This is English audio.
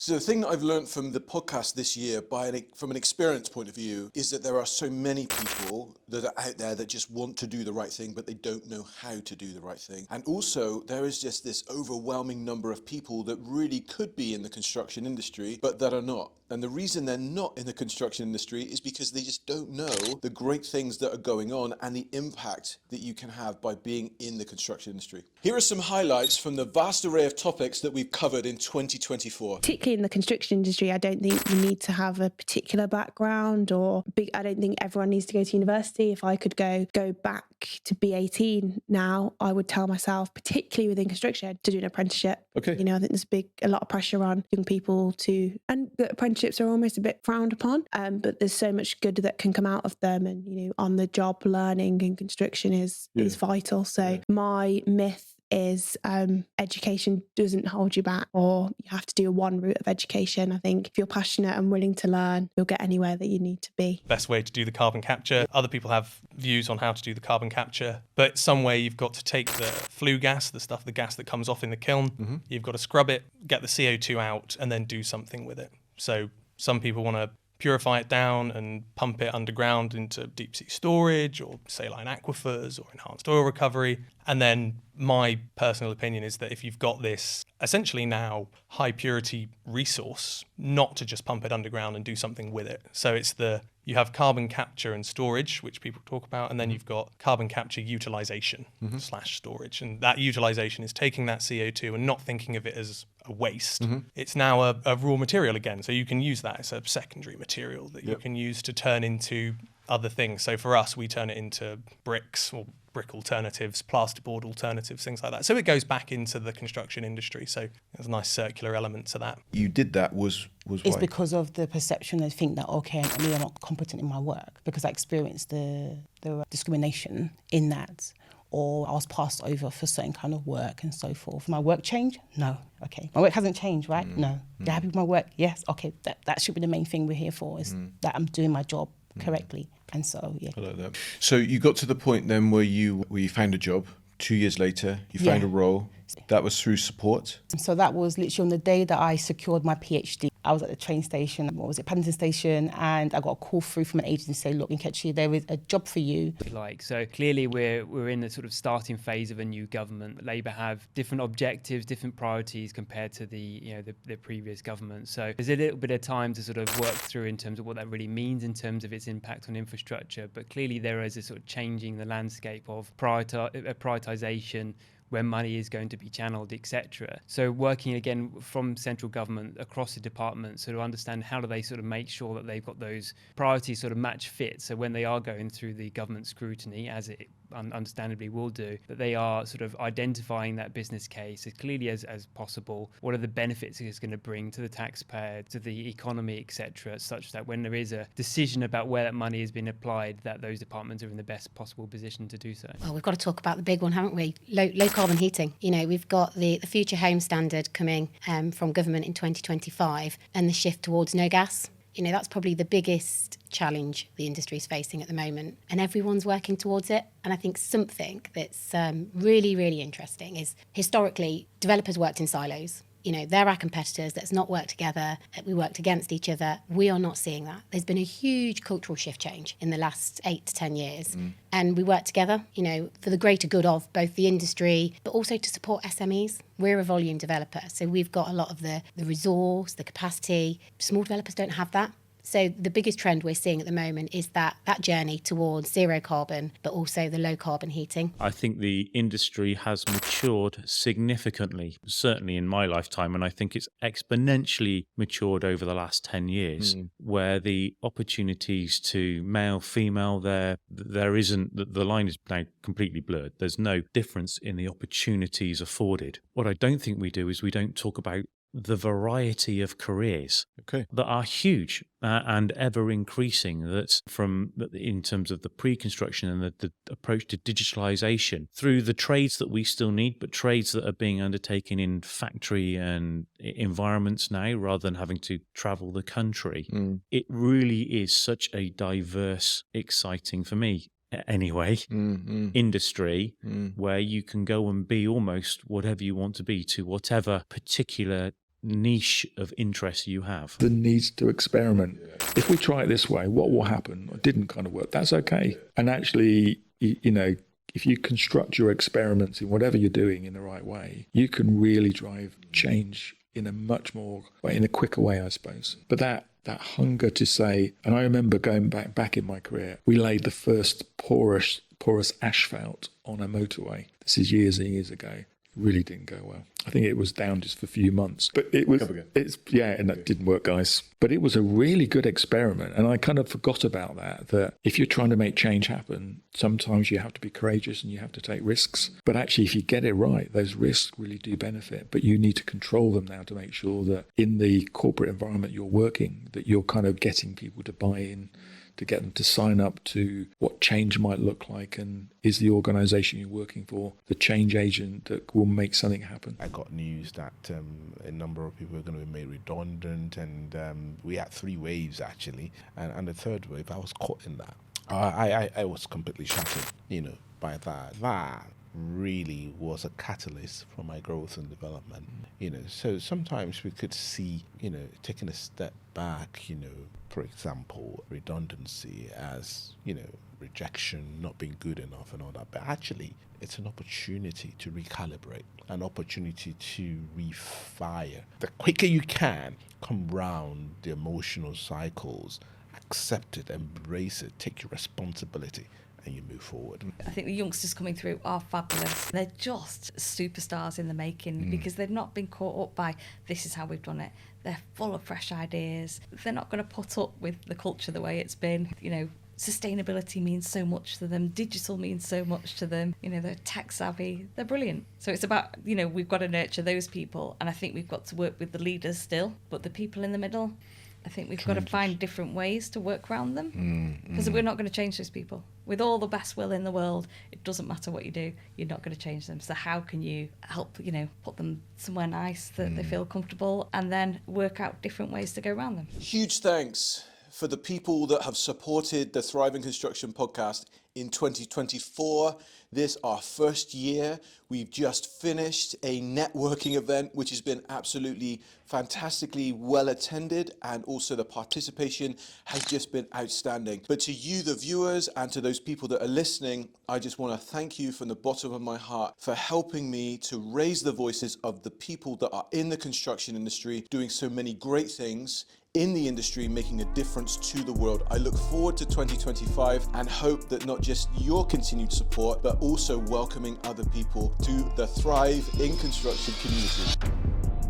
So the thing that I've learned from the podcast this year, from an experience point of view, is that there are so many people that are out there that just want to do the right thing, but they don't know how to do the right thing. And also, there is just this overwhelming number of people that really could be in the construction industry, but that are not. And the reason they're not in the construction industry is because they just don't know the great things that are going on and the impact that you can have by being in the construction industry. Here are some highlights from the vast array of topics that we've covered in 2024. Particularly in the construction industry, I don't think you need to have a particular background I don't think everyone needs to go to university. If I could go back to be 18 now, I would tell myself, particularly within construction, to do an apprenticeship. Okay. I think there's a lot of pressure on young people and the apprenticeships are almost a bit frowned upon, but there's so much good that can come out of them, and on the job learning in construction is vital. So my myth is education doesn't hold you back, or you have to do one route of education. I think if you're passionate and willing to learn, you'll get anywhere that you need to be. Best way to do the carbon capture. Other people have views on how to do the carbon capture, but some way you've got to take the flue gas, the gas that comes off in the kiln, you've got to scrub it, get the CO2 out, and then do something with it. So some people want to purify it down and pump it underground into deep sea storage or saline aquifers or enhanced oil recovery. And then my personal opinion is that if you've got this essentially now high purity resource, not to just pump it underground and do something with it. So you have carbon capture and storage, which people talk about, and then you've got carbon capture utilization / storage. And that utilization is taking that CO2 and not thinking of it as a waste. It's now a raw material again. So you can use that as a secondary material that you can use to turn into other things. So for us, we turn it into bricks or brick alternatives, plasterboard alternatives, things like that. So it goes back into the construction industry. So there's a nice circular element to that. You did that was It's why? because of the perception they think that, okay, I'm not competent in my work because I experienced the discrimination in that, or I was passed over for certain kind of work and so forth. My work changed? No. Okay. My work hasn't changed, right? No. You're happy with my work? Yes. Okay. That should be the main thing we're here for, is that I'm doing my job correctly. And so, I like that. So you got to the point then where you found a job. 2 years later, you found a role. That was through support? So that was literally on the day that I secured my PhD. I was at the train station, Paddington Station, and I got a call through from an agency saying, look, Nkechi, there is a job for you. So clearly we're in the sort of starting phase of a new government. Labour have different objectives, different priorities compared to the previous government. So there's a little bit of time to sort of work through in terms of what that really means in terms of its impact on infrastructure. But clearly there is a sort of changing the landscape of prioritisation, where money is going to be channeled, etc. So working again from central government across the departments, so to understand how do they sort of make sure that they've got those priorities sort of match fit. So when they are going through the government scrutiny, as it understandably will do, that they are sort of identifying that business case as clearly as possible. What are the benefits it's going to bring to the taxpayer, to the economy, etc., such that when there is a decision about where that money has been applied, that those departments are in the best possible position to do so. Well, we've got to talk about the big one, haven't we? Low carbon heating. We've got the Future Home Standard coming from government in 2025, and the shift towards no gas. That's probably the biggest challenge the industry is facing at the moment, and everyone's working towards it. And I think something that's really, really interesting is historically developers worked in silos. They're our competitors. Let's not work together. We worked against each other. We are not seeing that. There's been a huge cultural shift change in the last 8 to 10 years. And we work together, for the greater good of both the industry, but also to support SMEs. We're a volume developer, so we've got a lot of the resource, the capacity. Small developers don't have that. So the biggest trend we're seeing at the moment is that journey towards zero carbon, but also the low carbon heating. I think the industry has matured significantly, certainly in my lifetime, and I think it's exponentially matured over the last 10 years, where the opportunities to male, female, there isn't, the line is now completely blurred. There's no difference in the opportunities afforded. What I don't think we do is we don't talk about the variety of careers that are huge and ever increasing, that from in terms of the pre-construction and the approach to digitalization through the trades that we still need, but trades that are being undertaken in factory and environments now rather than having to travel the country. It really is such a diverse, exciting, for me anyway, industry where you can go and be almost whatever you want to be, to whatever particular niche of interest you have. The need to experiment. If we try it this way, what will happen? It didn't kind of work. That's okay. And actually, you know, if you construct your experiments in whatever you're doing in the right way, you can really drive change in a quicker way, I suppose. But that hunger to say, and I remember going back in my career, we laid the first porous asphalt on a motorway. This is years and years ago. Really didn't go well. I think it was down just for a few months, but and that didn't work, guys. But it was a really good experiment, and I kind of forgot about that if you're trying to make change happen, sometimes you have to be courageous and you have to take risks. But actually, if you get it right, those risks really do benefit, but you need to control them now to make sure that in the corporate environment you're working, that you're kind of getting people to buy in, to get them to sign up to what change might look like, and is the organisation you're working for the change agent that will make something happen. I got news that a number of people are going to be made redundant, and we had 3 waves actually, and the third wave, I was caught in that. I was completely shattered, by that. That really was a catalyst for my growth and development, so sometimes we could see, taking a step back, for example, redundancy as, rejection, not being good enough and all that, but actually it's an opportunity to recalibrate, an opportunity to refire. The quicker you can come round the emotional cycles, accept it, embrace it, take your responsibility, and you move forward. I think the youngsters coming through are fabulous. They're just superstars in the making because they've not been caught up by this is how we've done it. They're full of fresh ideas. They're not going to put up with the culture the way it's been. Sustainability means so much to them. Digital means so much to them. They're tech savvy. They're brilliant. So it's about, we've got to nurture those people. And I think we've got to work with the leaders still, but the people in the middle, I think we've got to find different ways to work around them because we're not going to change those people. With all the best will in the world, it doesn't matter what you do, you're not going to change them. So how can you help, put them somewhere nice that they feel comfortable, and then work out different ways to go around them? Huge thanks for the people that have supported the Thriving Construction podcast in 2024. This our first year. We've just finished a networking event, which has been absolutely fantastically well attended, and also the participation has just been outstanding. But to you, the viewers, and to those people that are listening, I just want to thank you from the bottom of my heart for helping me to raise the voices of the people that are in the construction industry, doing so many great things in the industry, making a difference to the world. I look forward to 2025 and hope that not just your continued support, but also welcoming other people to the Thrive in Construction community.